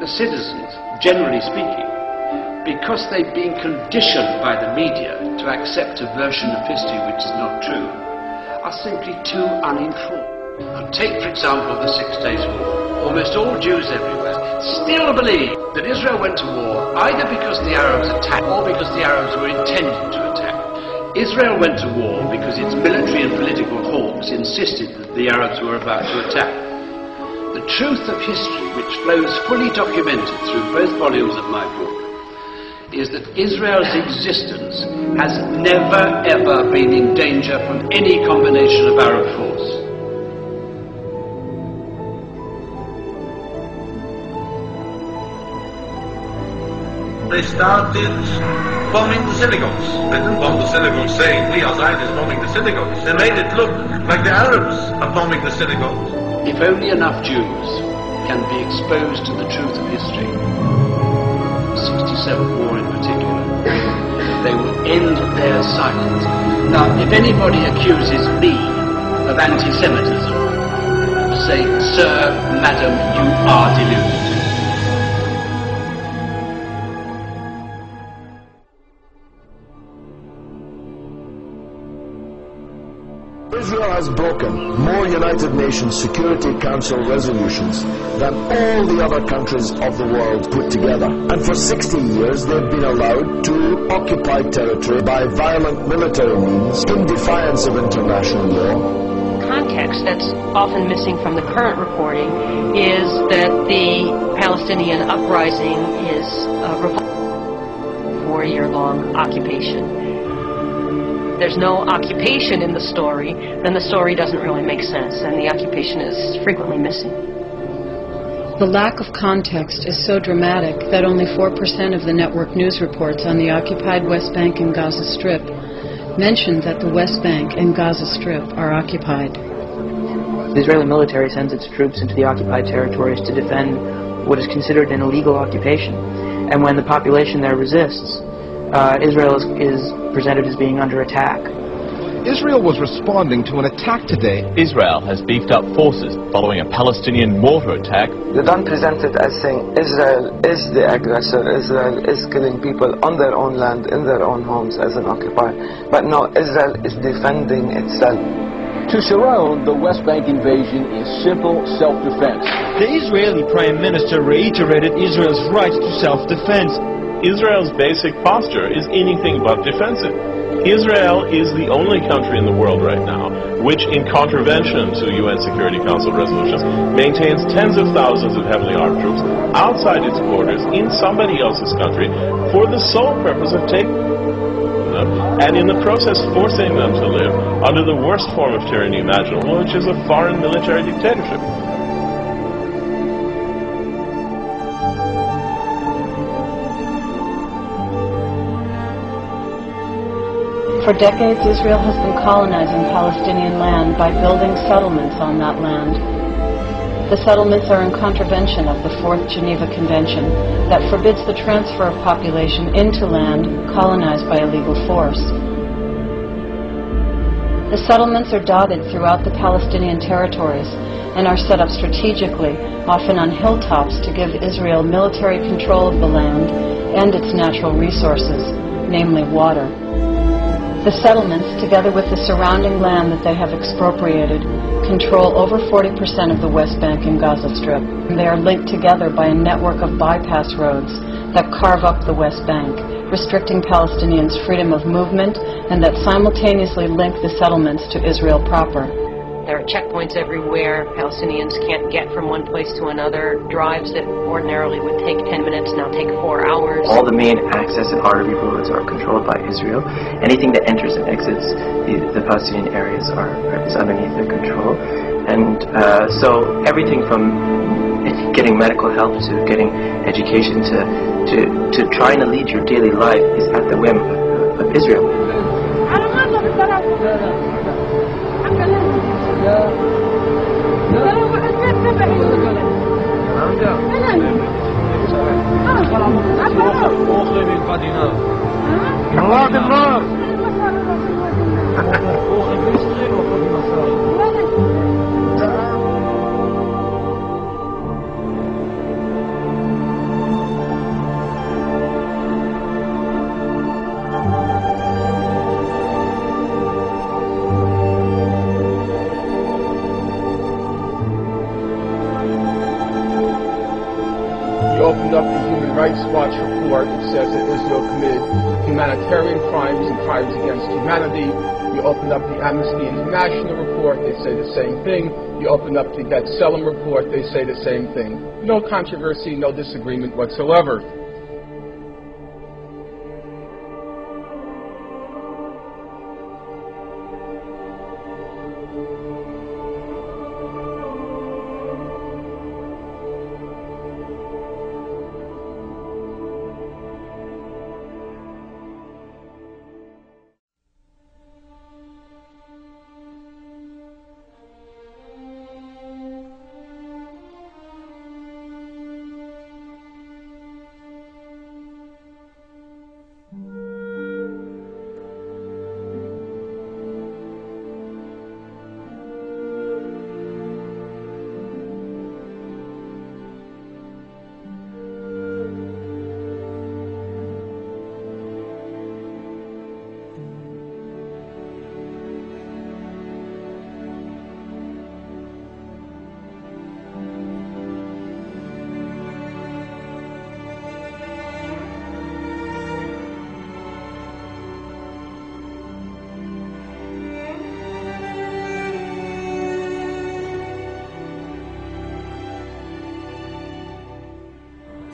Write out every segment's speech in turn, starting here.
the citizens, generally speaking, because they've been conditioned by the media to accept a version of history which is not true, are simply too uninformed. Now, take, for example, the 6 Days War. Almost all Jews everywhere still believe that Israel went to war either because the Arabs attacked or because the Arabs were intending to attack. Israel went to war because its military and political hawks insisted that the Arabs were about to attack. The truth of history, which flows fully documented through both volumes of my book, is that Israel's existence has never ever been in danger from any combination of Arab force. They started bombing the synagogues. They didn't bomb the synagogues saying, we are Zionists bombing the synagogues. They made it look like the Arabs are bombing the synagogues. If only enough Jews can be exposed to the truth of history, the 67 war in particular, they will end their silence. Now, if anybody accuses me of anti-Semitism, say, sir, madam, you are deluded. Israel has broken more United Nations Security Council resolutions than all the other countries of the world put together. And for 60 years they've been allowed to occupy territory by violent military means in defiance of international law. Context that's often missing from the current reporting is that the Palestinian uprising is a 4-year-long occupation. There's no occupation in the story, then the story doesn't really make sense, and the occupation is frequently missing. The lack of context is so dramatic that only 4% of the network news reports on the occupied West Bank and Gaza Strip mention that the West Bank and Gaza Strip are occupied. The Israeli military sends its troops into the occupied territories to defend what is considered an illegal occupation, and when the population there resists, Israel is presented as being under attack. Israel was responding to an attack today. Israel has beefed up forces following a Palestinian mortar attack. They don't present it as saying Israel is the aggressor, Israel is killing people on their own land, in their own homes as an occupier. But no, Israel is defending itself. To surround the West Bank invasion is simple self-defense. The Israeli Prime Minister reiterated Israel's right to self-defense. Israel's basic posture is anything but defensive. Israel is the only country in the world right now which, in contravention to UN Security Council resolutions, maintains tens of thousands of heavily armed troops outside its borders in somebody else's country for the sole purpose of taking them, and in the process forcing them to live under the worst form of tyranny imaginable, which is a foreign military dictatorship. For decades, Israel has been colonizing Palestinian land by building settlements on that land. The settlements are in contravention of the Fourth Geneva Convention that forbids the transfer of population into land colonized by illegal force. The settlements are dotted throughout the Palestinian territories and are set up strategically, often on hilltops, to give Israel military control of the land and its natural resources, namely water. The settlements, together with the surrounding land that they have expropriated, control over 40% of the West Bank and Gaza Strip. They are linked together by a network of bypass roads that carve up the West Bank, restricting Palestinians' freedom of movement, and that simultaneously link the settlements to Israel proper. There are checkpoints everywhere. Palestinians can't get from one place to another. Drives that ordinarily would take 10 minutes now take 4 hours. All the main access and artery roads are controlled by Israel. Anything that enters and exits the Palestinian areas is underneath their control. And so everything from getting medical help to getting education to trying to lead your daily life is at the whim of Israel. report, it says that Israel committed humanitarian crimes and crimes against humanity. You open up the Amnesty International report, they say the same thing. You open up the B'Tselem report, they say the same thing. No controversy, no disagreement whatsoever.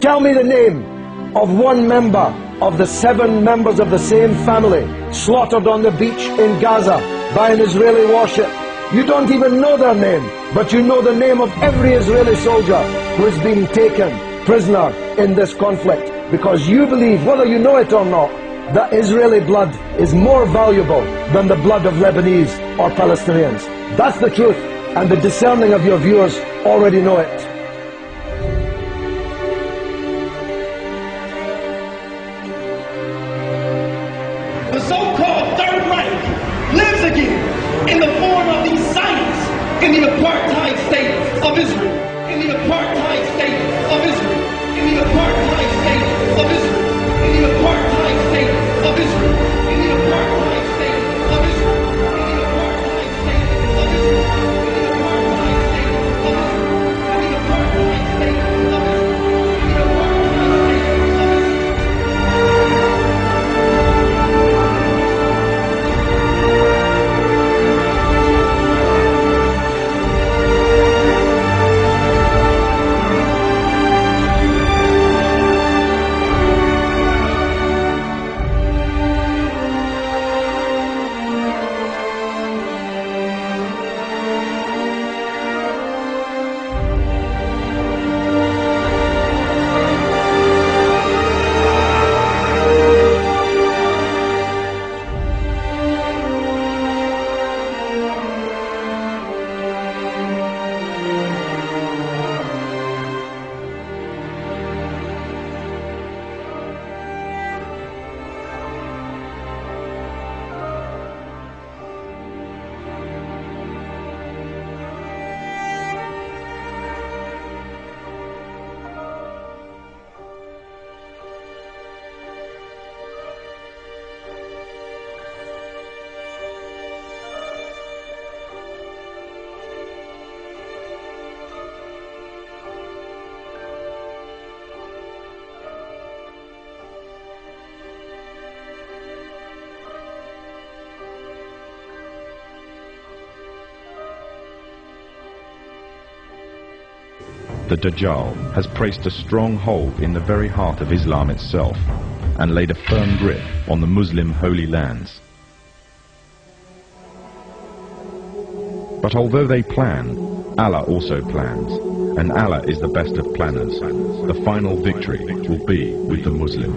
Tell me the name of one member of the 7 members of the same family slaughtered on the beach in Gaza by an Israeli warship. You don't even know their name, but you know the name of every Israeli soldier who is being taken prisoner in this conflict, because you believe, whether you know it or not, that Israeli blood is more valuable than the blood of Lebanese or Palestinians. That's the truth, and the discerning of your viewers already know it. The so-called Third Reich lives again in the form of these Zionists in the apartheid state of Israel. In the apartheid state of Israel. In the apartheid state of Israel. In the apartheid state of Israel. In the apartheid state of Israel. In the apartheid state of Israel. In the apartheid state of Israel. In the apartheid state of Israel. In the apartheid state of Israel. The Dajjal has placed a strong hold in the very heart of Islam itself and laid a firm grip on the Muslim holy lands. But although they plan, Allah also plans, and Allah is the best of planners. The final victory will be with the Muslims.